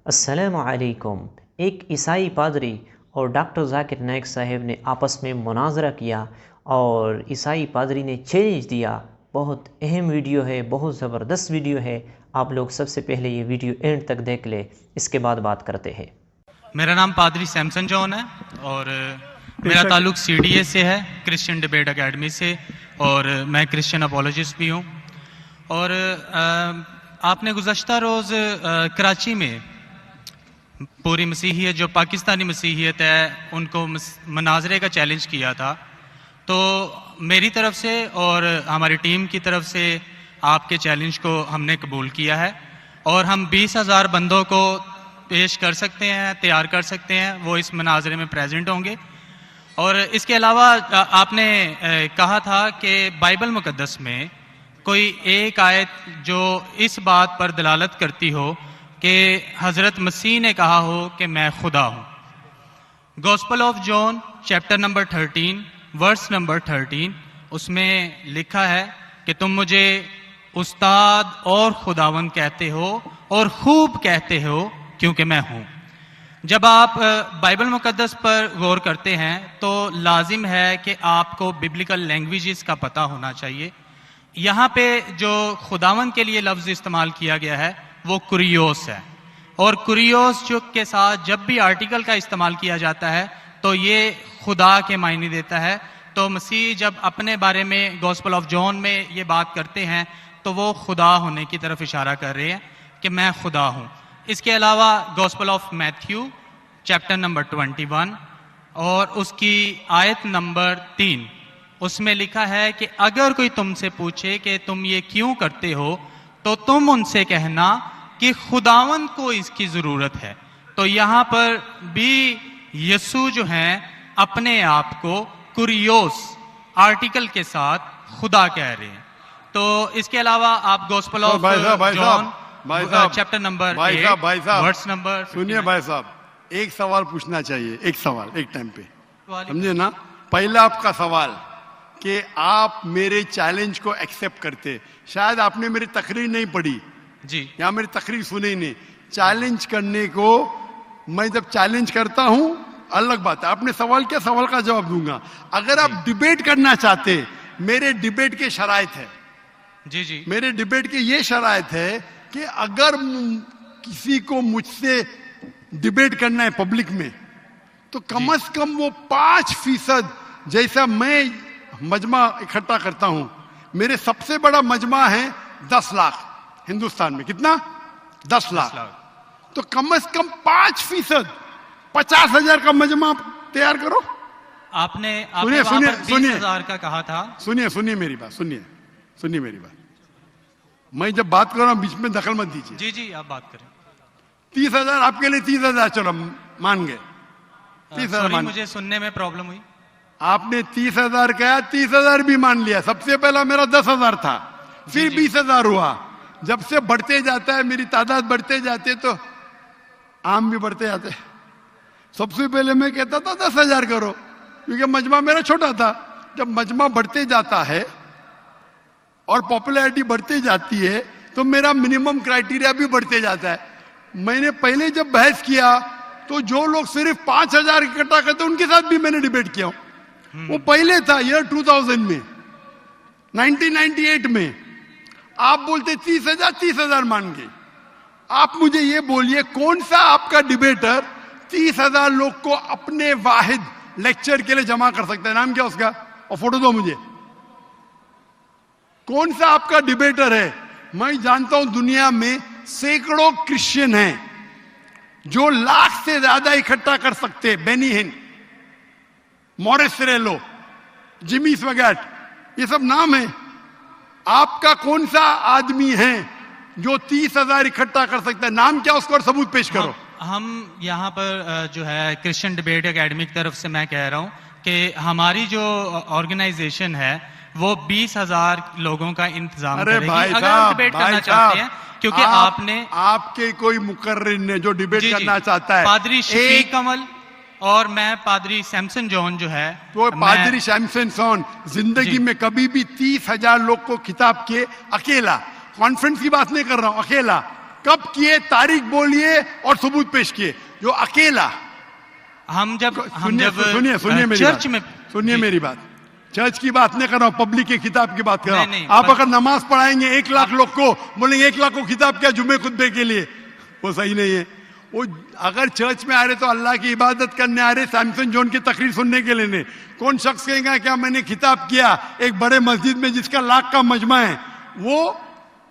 अस्सलामु अलैकुम। एक ईसाई पादरी और डॉक्टर ज़ाकिर नाइक साहब ने आपस में मुनाजरा किया और ईसाई पादरी ने चैलेंज दिया। बहुत अहम वीडियो है, बहुत ज़बरदस्त वीडियो है। आप लोग सबसे पहले ये वीडियो एंड तक देख ले, इसके बाद बात करते हैं। मेरा नाम पादरी सैमसन जॉन है और मेरा ताल्लुक CDA से है, क्रिश्चियन डिबेट एकेडमी से, और मैं क्रिश्चियन अपोलॉजिस्ट भी हूँ। और आपने गुज़श्ता रोज़ कराची में पूरी मसीहियत, जो पाकिस्तानी मसीहियत है, उनको मनाजरे का चैलेंज किया था। तो मेरी तरफ से और हमारी टीम की तरफ से आपके चैलेंज को हमने कबूल किया है और हम 20,000 बंदों को पेश कर सकते हैं, तैयार कर सकते हैं, वो इस मनाजरे में प्रेजेंट होंगे। और इसके अलावा आपने कहा था कि बाइबल मुकद्दस में कोई एक आयत जो इस बात पर दलालत करती हो कि हज़रत मसीह ने कहा हो कि मैं खुदा हूँ। Gospel of John chapter number 13 verse number 13, उसमें लिखा है कि तुम मुझे उस्ताद और खुदावंद कहते हो और खूब कहते हो क्योंकि मैं हूँ। जब आप बाइबल मुकद्दस पर गौर करते हैं तो लाजिम है कि आपको बिब्लिकल लैंग्वेजेस का पता होना चाहिए। यहाँ पे जो खुदावंद के लिए लफ्ज़ इस्तेमाल किया गया है वो कुरियोस है, और कुरियोस जो के साथ जब भी आर्टिकल का इस्तेमाल किया जाता है तो ये खुदा के मायने देता है। तो मसीह जब अपने बारे में गॉस्पेल ऑफ जॉन में ये बात करते हैं तो वो खुदा होने की तरफ इशारा कर रहे हैं कि मैं खुदा हूँ। इसके अलावा gospel of Matthew chapter number 21 और उसकी आयत नंबर 3, उसमें लिखा है कि अगर कोई तुमसे पूछे कि तुम ये क्यों करते हो तो तुम उनसे कहना कि खुदावंद को इसकी ज़रूरत है। तो यहाँ पर भी यीशु जो हैं अपने आप को कुरियोस आर्टिकल के साथ खुदा कह रहे हैं। तो इसके अलावा आप Gospel of John chapter number 8 verse number, सुनिए भाई साहब, एक सवाल पूछना चाहिए, एक सवाल एक टाइम पे, समझे ना। पहला आपका सवाल कि आप मेरे चैलेंज को एक्सेप्ट करते। शायद आपने मेरी तकरीर नहीं पढ़ी जी, या मेरी तकरीर सुनी नहीं। चैलेंज करने को मैं जब चैलेंज करता हूं अलग बात है, आपने सवाल किया, सवाल का जवाब दूंगा। अगर आप डिबेट करना चाहते, मेरे डिबेट के शराइत है जी जी, मेरे डिबेट के ये शराइत है कि अगर किसी को मुझसे डिबेट करना है पब्लिक में तो कम से कम वो 5% जैसा मैं मजमा इकट्ठा करता हूं। मेरे सबसे बड़ा मजमा है 10 लाख हिंदुस्तान में। कितना? 10 लाख। तो कम से कम 5%, 50,000 का मजमा तैयार करो। आपने सुनिए सुनिए सुनिए 20,000 का कहा था। सुनिए मेरी बात, सुनिए मेरी बात। मैं जब बात कर रहा हूं बीच में दखल मत दीजिए। जी जी, आप बात करें। 30,000 आपके लिए 30,000, चलो मान गए। 30,000 मान, मुझे सुनने में प्रॉब्लम हुई। आपने 30,000 कहा, 30,000 भी मान लिया। सबसे पहला मेरा 10,000 था, फिर 20,000 हुआ। जब से बढ़ते जाता है, मेरी तादाद बढ़ते जाते तो आम भी बढ़ते जाते। सबसे पहले मैं कहता था 10,000 करो, क्योंकि मजमा मेरा छोटा था। जब मजमा बढ़ते जाता है और पॉपुलैरिटी बढ़ती जाती है तो मेरा मिनिमम क्राइटेरिया भी बढ़ते जाता है। मैंने पहले जब बहस किया तो जो लोग सिर्फ 5,000 इकट्ठा करते उनके साथ भी मैंने डिबेट किया। वो पहले था ईयर 2000 में, 1998 में। आप बोलते 30,000 मान गए। आप मुझे ये बोलिए, कौन सा आपका डिबेटर 30,000 लोग को अपने वाहिद लेक्चर के लिए जमा कर सकता है? नाम क्या उसका, और फोटो दो मुझे। कौन सा आपका डिबेटर है? मैं जानता हूं दुनिया में सैकड़ों क्रिश्चियन हैं जो लाख से ज्यादा इकट्ठा कर सकते हैं। बेनी हिन, मॉरिस रेलो, जिमी स्वगैट, ये सब नाम है। आपका कौन सा आदमी है जो 30,000 इकट्ठा कर सकता है? नाम क्या उसका और सबूत पेश करो। हम यहाँ पर जो है क्रिश्चियन डिबेट एकेडमी की तरफ से मैं कह रहा हूँ कि हमारी जो ऑर्गेनाइजेशन है वो 20,000 लोगों का इंतजाम करेगी। अगर आप डिबेट करना चाहते हैं, क्योंकि आपने आपके कोई मुकर्रिर ने जो डिबेट करना चाहता है, पादरी शफीक कमल और मैं पादरी सैमसन जॉन जो है, तो पादरी सैमसन जॉन जिंदगी में कभी भी 30,000 लोग को खिताब किए अकेला। कॉन्फ्रेंस की बात नहीं कर रहा हूं, अकेला कब किए, तारीख बोलिए और सबूत पेश किए। जो अकेला हम जब सुनिए मेरी चर्च बात, में सुनिए मेरी बात, चर्च की बात नहीं कर रहा हूं, पब्लिक की किताब की बात कर रहा नहीं, हूं। आप अगर नमाज पढ़ाएंगे 1 लाख लोग को, बोलेंगे 1 लाख को किताब क्या जुम्मे खुतबे के लिए, वो सही नहीं है। वो अगर चर्च में आ रहे तो अल्लाह की इबादत करने आ रहे, सैमसन जॉन की तकरीर सुनने के लिए नहीं। कौन शख्स कहेगा क्या मैंने किताब किया एक बड़े मस्जिद में जिसका लाख का मजमा है, वो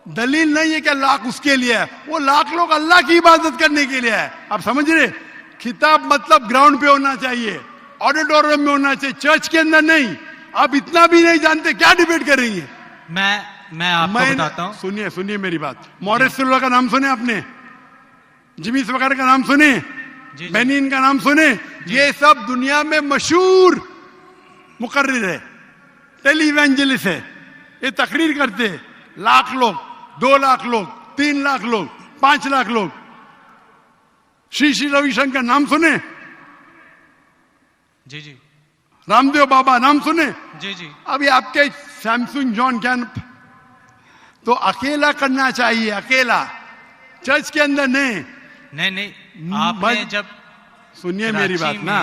दलील नहीं है कि लाख उसके लिए है, वो लाख लोग अल्लाह की इबादत करने के लिए है। आप समझ रहे, किताब मतलब ग्राउंड पे होना चाहिए, ऑडिटोरियम में होना चाहिए, चर्च के अंदर नहीं। आप इतना भी नहीं जानते, क्या डिबेट करेंगे? मैं आपको बताता हूं। सुनिए मेरी बात, मॉरिस सिल्वा का नाम सुने आपने, जिमी वगैरह का नाम सुने, बेनिन का नाम सुने, ये सब दुनिया में मशहूर मुकर्रिर है, टेली इवेंजलिस्ट है। ये तकरीर करते हैं, लाख लोग, 2 लाख लोग, 3 लाख लोग, 5 लाख लोग। श्री रविशंकर नाम सुने? जी। रामदेव बाबा नाम सुने? जी। अभी आपके सैमसंग जॉन क्या, तो अकेला करना चाहिए, अकेला, चर्च के अंदर नहीं। आपने जब सुनिए मेरी बात ना,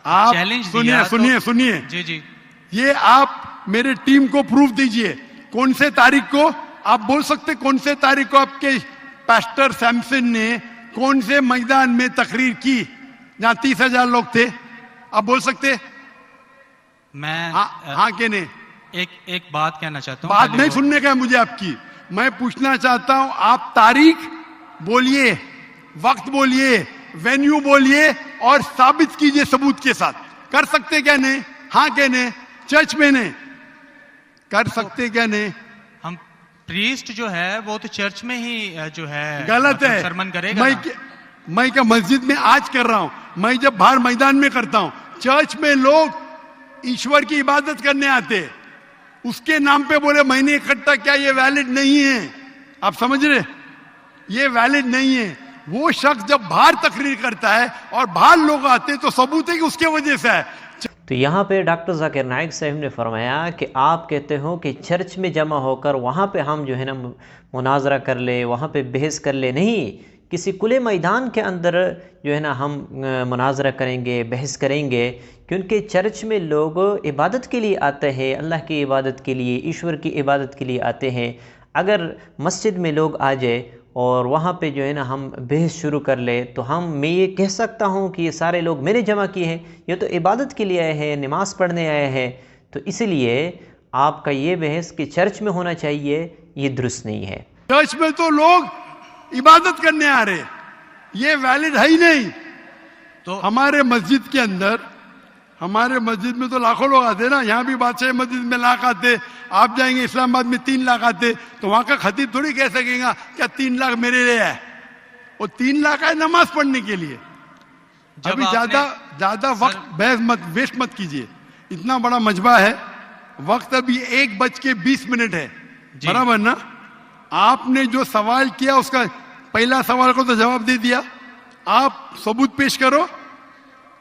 आप सुनिए जी, ये आप मेरे टीम को प्रूफ दीजिए। कौन से तारीख को आप बोल सकते, कौन से तारीख को आपके पास्टर सैमसन ने कौन से मैदान में तकरीर की जहां 30,000 लोग थे? आप बोल सकते? मैं हाँ के नहीं? एक बात कहना चाहता हूँ। बात नहीं सुनने का है मुझे आपकी, मैं पूछना चाहता हूं, आप तारीख बोलिए, वक्त बोलिए, वेन्यू बोलिए और साबित कीजिए सबूत के साथ। कर सकते क्या नहीं? हाँ के नहीं? चर्च में नहीं कर सकते क्या नहीं? हम प्रीस्ट जो है वो तो चर्च में ही जो है गलत है, सरमन करेगा। मैं क्या मस्जिद में आज कर रहा हूं, मैं जब बाहर मैदान में करता हूं। चर्च में लोग ईश्वर की इबादत करने आते, उसके नाम पे बोले मैंने इकट्ठा किया, ये वैलिड नहीं है। आप समझ रहे, ये वैलिड नहीं है। वो शख्स जब बाहर तकरीर करता है और बाहर लोग आते तो सबूत है कि उसके वजह से है। तो यहाँ पे डॉक्टर जाकिर नाइक साहब ने फरमाया कि आप कहते हो कि चर्च में जमा होकर वहाँ पे हम जो है ना मुनाजरा कर ले, वहाँ पे बहस कर ले, नहीं, किसी खुले मैदान के अंदर जो है ना हम मुनाजरा करेंगे, बहस करेंगे। क्योंकि चर्च में लोग इबादत के लिए आते हैं, अल्लाह की इबादत के लिए, ईश्वर की इबादत के लिए आते हैं। अगर मस्जिद में लोग आ जाए और वहाँ पे जो है ना हम बहस शुरू कर ले, तो मैं ये कह सकता हूँ कि ये सारे लोग मैंने जमा किए हैं, ये तो इबादत के लिए आए हैं, नमाज़ पढ़ने आए हैं। तो इसलिए आपका ये बहस कि चर्च में होना चाहिए, ये दुरुस्त नहीं है। चर्च में तो लोग इबादत करने आ रहे, ये वैलिड है ही नहीं। तो हमारे मस्जिद के अंदर, हमारे मस्जिद में तो लाखों लोग आते ना, यहाँ भी बादशाह मस्जिद में लाख आते, आप जाएंगे इस्लामाबाद में 3 लाख आते, तो वहां का खतीब थोड़ी कह सकेगा क्या 3 लाख मेरे लिए है। वो 3 लाख है नमाज पढ़ने के लिए। अभी ज्यादा वक्त बहस मत वेस्ट मत कीजिए, इतना बड़ा मजबा है, वक्त अभी 1:20 है, बराबर ना? आपने जो सवाल किया उसका पहला सवाल को तो जवाब दे दिया। आप सबूत पेश करो,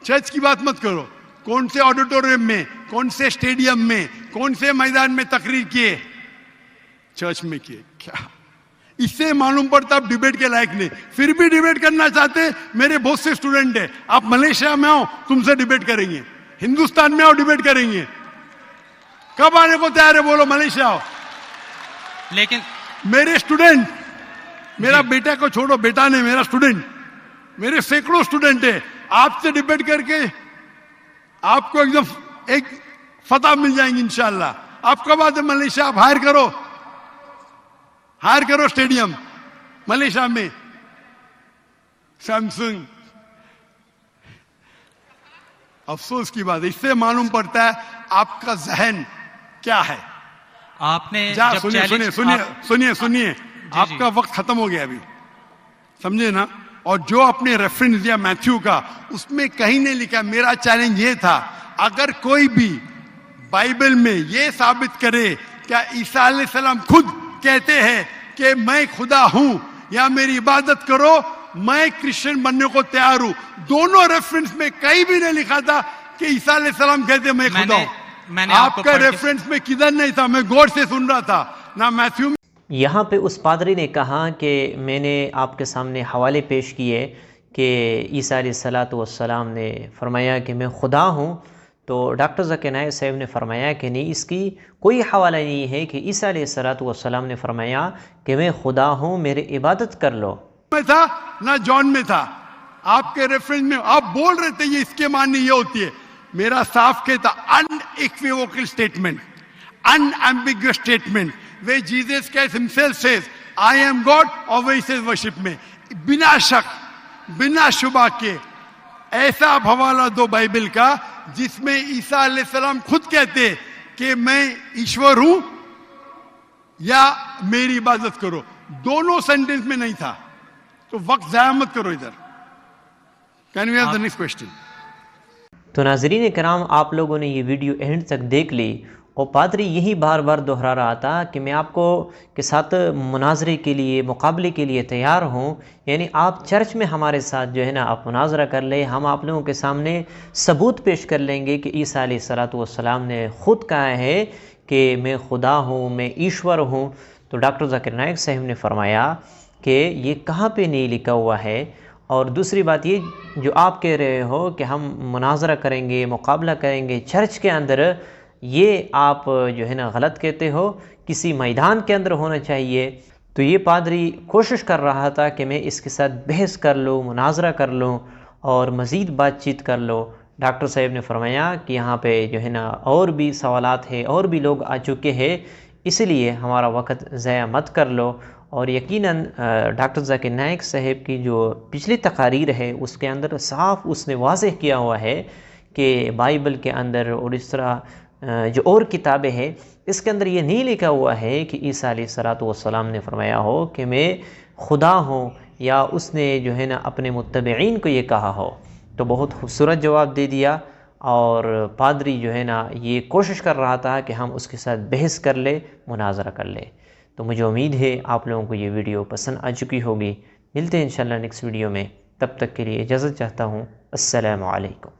चर्च की बात मत करो। कौन से ऑडिटोरियम में, कौन से स्टेडियम में, कौन से मैदान में तकरीर किए? चर्च में किए। क्या इससे मालूम पड़ता आप डिबेट के लायक नहीं, फिर भी डिबेट करना चाहते। मेरे बहुत से स्टूडेंट हैं, आप मलेशिया में आओ तुमसे डिबेट करेंगे, हिंदुस्तान में आओ डिबेट करेंगे। कब आने को तैयार है बोलो, मलेशिया आओ। लेकिन मेरे स्टूडेंट, मेरा बेटा को छोड़ो, बेटा ने, मेरा स्टूडेंट, मेरे सैकड़ों स्टूडेंट है, आपसे डिबेट करके आपको एकदम एक फतह मिल जाएंगे इंशाल्लाह। आप कब आते मलेशिया? आप हायर करो स्टेडियम मलेशिया में, सैमसंग। अफसोस की बात है, इससे मालूम पड़ता है आपका जहन क्या है। आपने सुनिए, आपका वक्त खत्म हो गया अभी, समझे ना? और जो आपने रेफरेंस दिया मैथ्यू का, उसमें कहीं नहीं लिखा। मेरा चैलेंज ये था, अगर कोई भी बाइबल में ये साबित करे क्या ईसा अलैहिस्सलाम खुद कहते हैं कि मैं खुदा हूं या मेरी इबादत करो, मैं क्रिश्चियन बनने को तैयार हूं। दोनों रेफरेंस में कहीं भी नहीं लिखा था कि ईसा अलैहिस्सलाम कहते मैं खुदा हूं। आपका रेफरेंस में किधर नहीं था, मैं गौर से सुन रहा था ना मैथ्यू। यहाँ पे उस पादरी ने कहा कि मैंने आपके सामने हवाले पेश किए कि ईसा अलैहिस्सलाम ने फरमाया कि मैं खुदा हूँ। तो डॉक्टर ज़ाकिर नाइक साहब ने फरमाया कि नहीं, इसकी कोई हवाला नहीं है कि ईसा अलैहिस्सलाम ने फरमाया कि मैं खुदा हूँ, मेरी इबादत कर लो। में था ना जॉन में था। आपके रेफरेंस में आप बोल रहे थे ये इसके माननी ये होती है, मेरा साफ कहता unequivocal statement, unambiguous statement, way Jesus Christ himself says I am God और वे सेज वर्शिप में, बिना शक बिना शुबा के ऐसा हवाला दो बाइबल का जिसमें ईसा अलैहिस्सलाम खुद कहते कि मैं ईश्वर हूं या मेरी इबादत करो, दोनों सेंटेंस में नहीं था। तो वक्त जाया मत करो इधर। Can we have the next question? तो नाज़रीन कराम, आप लोगों ने ये वीडियो एंड तक देख ली और पादरी यही बार बार दोहरा रहा था कि मैं आपको के साथ मुनाजरे के लिए, मुकाबले के लिए तैयार हूँ। यानी आप चर्च में हमारे साथ जो है ना आप मुनाजरा कर ले, हम आप लोगों के सामने सबूत पेश कर लेंगे कि ईसा अलैहिस्सलाम ने ख़ुद कहा है कि मैं खुदा हूँ, मैं ईश्वर हूँ। तो डॉक्टर ज़ाकिर नाइक साहब ने फरमाया कि ये कहाँ पे नहीं लिखा हुआ है। और दूसरी बात ये जो आप कह रहे हो कि हम मुनाजरा करेंगे, मुकाबला करेंगे चर्च के अंदर, ये आप जो है ना गलत कहते हो, किसी मैदान के अंदर होना चाहिए। तो ये पादरी कोशिश कर रहा था कि मैं इसके साथ बहस कर लूँ, मुनाजरा कर लूँ और मज़ीद बातचीत कर लो। डॉक्टर साहब ने फरमाया कि यहाँ पे जो है ना और भी सवालात है, और भी लोग आ चुके हैं, इसलिए हमारा वक्त ज़ाया मत कर लो। और यकीनन डॉक्टर ज़ाकिर नाइक साहब की जो पिछली तकारीर है उसके अंदर साफ उसने वाज़ेह किया हुआ है कि बाइबल के अंदर और इस तरह जो और किताबें हैं इसके अंदर ये नहीं लिखा हुआ है कि ईसा अलैहिस्सलाम ने फरमाया हो कि मैं खुदा हूँ, या उसने जो है ना अपने मुत्तबईन को ये कहा हो। तो बहुत खूबसूरत जवाब दे दिया और पादरी जो है ना ये कोशिश कर रहा था कि हम उसके साथ बहस कर ले, मुनाजरा कर ले। तो मुझे उम्मीद है आप लोगों को ये वीडियो पसंद आ चुकी होगी। मिलते हैं इंशाल्लाह नेक्स्ट वीडियो में, तब तक के लिए इजाज़त चाहता हूँ। अस्सलामु अलैकुम।